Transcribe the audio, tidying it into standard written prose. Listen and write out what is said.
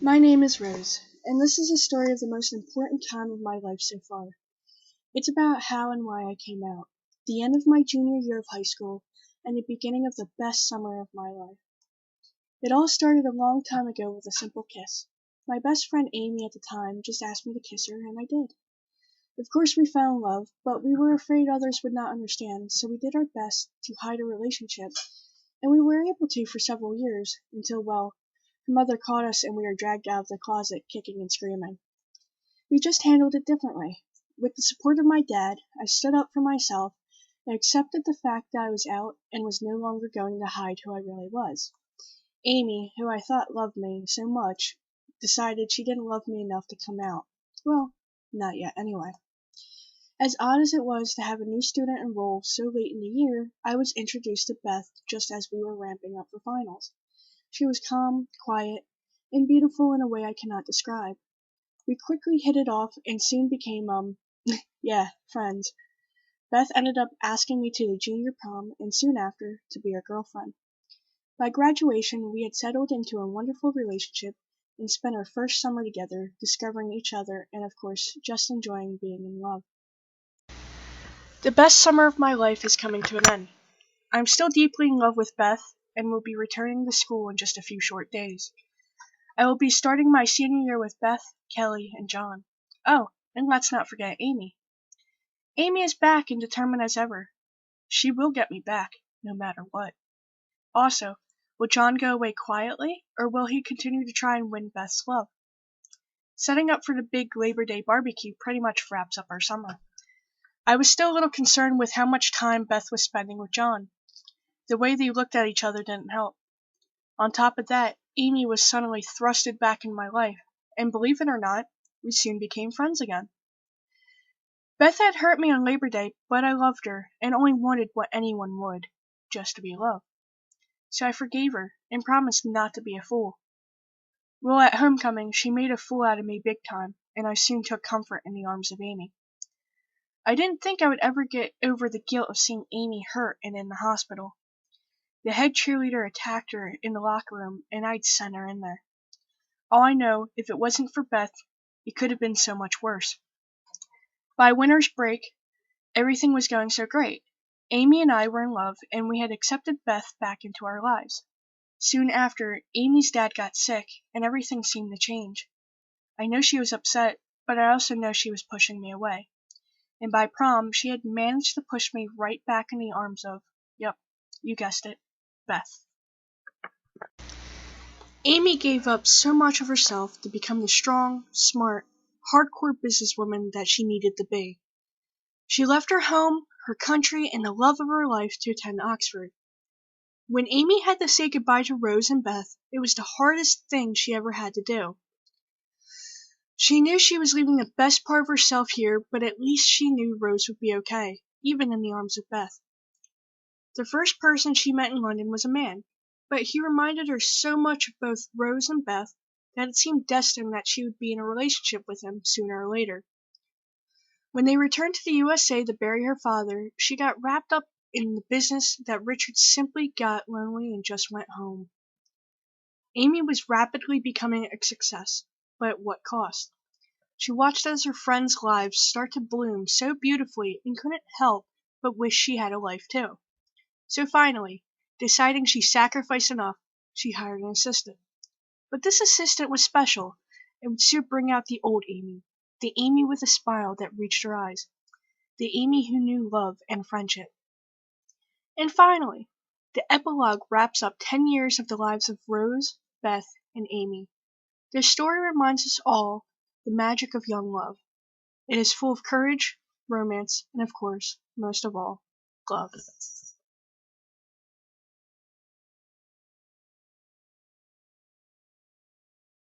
My name is Rose, and this is a story of the most important time of my life so far. It's about how and why I came out, the end of my junior year of high school, and the beginning of the best summer of my life. It all started a long time ago with a simple kiss. My best friend Amy at the time just asked me to kiss her, and I did. Of course, we fell in love, but we were afraid others would not understand, so we did our best to hide our relationship, and we were able to for several years, until, well, her mother caught us and we were dragged out of the closet kicking and screaming. We just handled it differently. With the support of my dad, I stood up for myself and accepted the fact that I was out and was no longer going to hide who I really was. Amy, who I thought loved me so much, decided she didn't love me enough to come out. Well, not yet anyway. As odd as it was to have a new student enroll so late in the year, I was introduced to Beth just as we were ramping up for finals. She was calm, quiet, and beautiful in a way I cannot describe. We quickly hit it off and soon became, friends. Beth ended up asking me to the junior prom and soon after to be her girlfriend. By graduation, we had settled into a wonderful relationship and spent our first summer together, discovering each other and, of course, just enjoying being in love. The best summer of my life is coming to an end. I'm still deeply in love with Beth and will be returning to school in just a few short days. I will be starting my senior year with Beth, Kelly, and John. Oh, and let's not forget Amy. Amy is back and determined as ever. She will get me back, no matter what. Also, will John go away quietly, or will he continue to try and win Beth's love? Setting up for the big Labor Day barbecue pretty much wraps up our summer. I was still a little concerned with how much time Beth was spending with John. The way they looked at each other didn't help. On top of that, Amy was suddenly thrusted back in my life, and believe it or not, we soon became friends again. Beth had hurt me on Labor Day, but I loved her, and only wanted what anyone would, just to be loved. So I forgave her, and promised not to be a fool. Well, at homecoming, she made a fool out of me big time, and I soon took comfort in the arms of Amy. I didn't think I would ever get over the guilt of seeing Amy hurt and in the hospital. The head cheerleader attacked her in the locker room, and I'd sent her in there. All I know, if it wasn't for Beth, it could have been so much worse. By winter's break, everything was going so great. Amy and I were in love, and we had accepted Beth back into our lives. Soon after, Amy's dad got sick, and everything seemed to change. I know she was upset, but I also know she was pushing me away. And by prom, she had managed to push me right back in the arms of, yep, you guessed it, Beth. Amy gave up so much of herself to become the strong, smart, hardcore businesswoman that she needed to be. She left her home, her country, and the love of her life to attend Oxford. When Amy had to say goodbye to Rose and Beth, it was the hardest thing she ever had to do. She knew she was leaving the best part of herself here, but at least she knew Rose would be okay, even in the arms of Beth. The first person she met in London was a man, but he reminded her so much of both Rose and Beth that it seemed destined that she would be in a relationship with him sooner or later. When they returned to the USA to bury her father, she got wrapped up in the business that Richard simply got lonely and just went home. Amy was rapidly becoming a success, but at what cost? She watched as her friends' lives start to bloom so beautifully and couldn't help but wish she had a life too. So finally, deciding she sacrificed enough, she hired an assistant. But this assistant was special and would soon bring out the old Amy, the Amy with a smile that reached her eyes, the Amy who knew love and friendship. And finally, the epilogue wraps up 10 years of the lives of Rose, Beth, and Amy. Their story reminds us all the magic of young love. It is full of courage, romance, and of course, most of all, love.